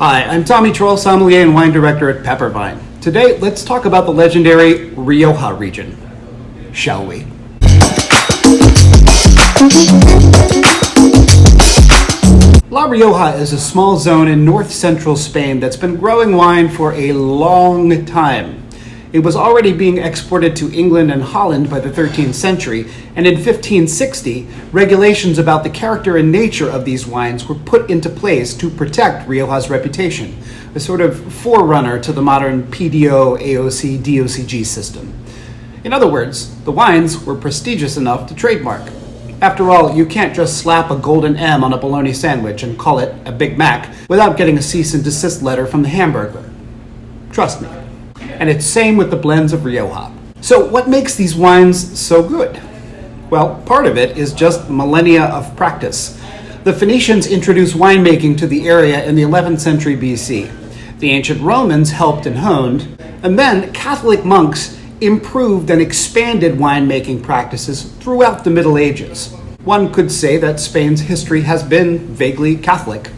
Hi, I'm Tommy Trull, sommelier and wine director at Peppervine. Today, let's talk about the legendary Rioja region, shall we? La Rioja is a small zone in north-central Spain that's been growing wine for a long time. It was already being exported to England and Holland by the 13th century, and in 1560, regulations about the character and nature of these wines were put into place to protect Rioja's reputation, a sort of forerunner to the modern PDO, AOC, DOCG system. In other words, the wines were prestigious enough to trademark. After all, you can't just slap a golden M on a bologna sandwich and call it a Big Mac without getting a cease and desist letter from the Hamburgler. Trust me. And it's same with the blends of Rioja. So what makes these wines so good? Well, part of it is just millennia of practice. The Phoenicians introduced winemaking to the area in the 11th century BC. The ancient Romans helped and honed, and then Catholic monks improved and expanded winemaking practices throughout the Middle Ages. One could say that Spain's history has been vaguely Catholic.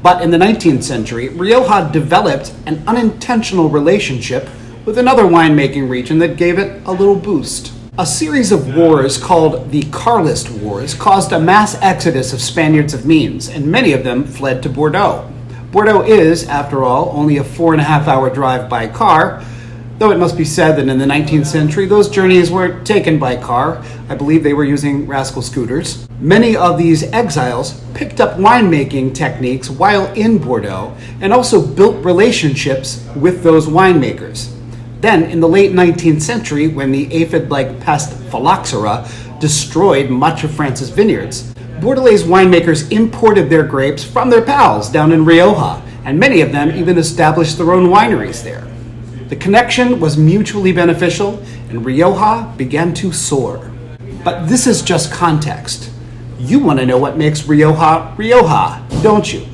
But in the 19th century, Rioja developed an unintentional relationship with another winemaking region that gave it a little boost. A series of wars called the Carlist Wars caused a mass exodus of Spaniards of means, and many of them fled to Bordeaux. Bordeaux is, after all, only a 4.5-hour drive by car, though it must be said that in the 19th century, those journeys weren't taken by car. I believe they were using rascal scooters. Many of these exiles picked up winemaking techniques while in Bordeaux and also built relationships with those winemakers. Then, in the late 19th century, when the aphid-like pest phylloxera destroyed much of France's vineyards, Bordelais winemakers imported their grapes from their pals down in Rioja, and many of them even established their own wineries there. The connection was mutually beneficial, and Rioja began to soar. But this is just context. You want to know what makes Rioja, Rioja, don't you?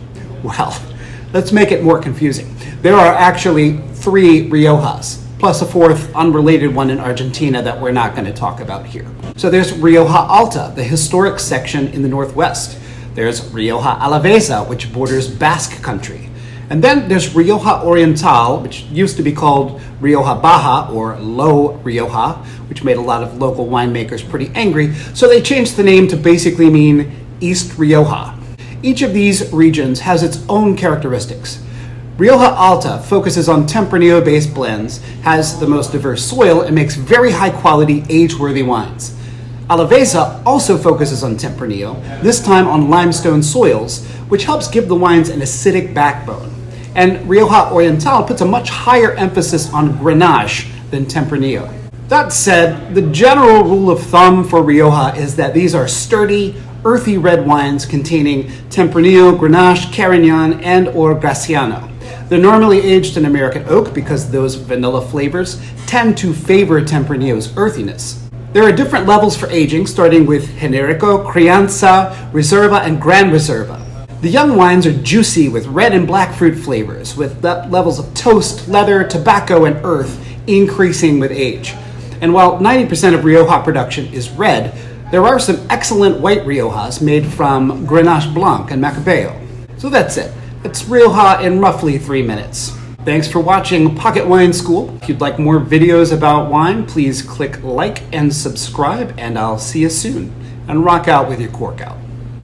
Well, let's make it more confusing. There are actually 3 Riojas, plus a 4th unrelated one in Argentina that we're not going to talk about here. So there's Rioja Alta, the historic section in the northwest. There's Rioja Alavesa, which borders Basque country. And then there's Rioja Oriental, which used to be called Rioja Baja or Low Rioja, which made a lot of local winemakers pretty angry, so they changed the name to basically mean East Rioja. Each of these regions has its own characteristics. Rioja Alta focuses on Tempranillo-based blends, has the most diverse soil, and makes very high-quality, age-worthy wines. Alavesa also focuses on Tempranillo, this time on limestone soils, which helps give the wines an acidic backbone. And Rioja Oriental puts a much higher emphasis on Grenache than Tempranillo. That said, the general rule of thumb for Rioja is that these are sturdy, earthy red wines containing Tempranillo, Grenache, Carignan, and or Graciano. They're normally aged in American oak because those vanilla flavors tend to favor Tempranillo's earthiness. There are different levels for aging, starting with Generico, Crianza, Reserva, and Gran Reserva. The young wines are juicy with red and black fruit flavors, with levels of toast, leather, tobacco, and earth increasing with age. And while 90% of Rioja production is red, there are some excellent white Riojas made from Grenache Blanc and Macabeo. So that's it. It's Rioja in roughly 3 minutes. Thanks for watching Pocket Wine School. If you'd like more videos about wine, please click like and subscribe, and I'll see you soon. And rock out with your cork out.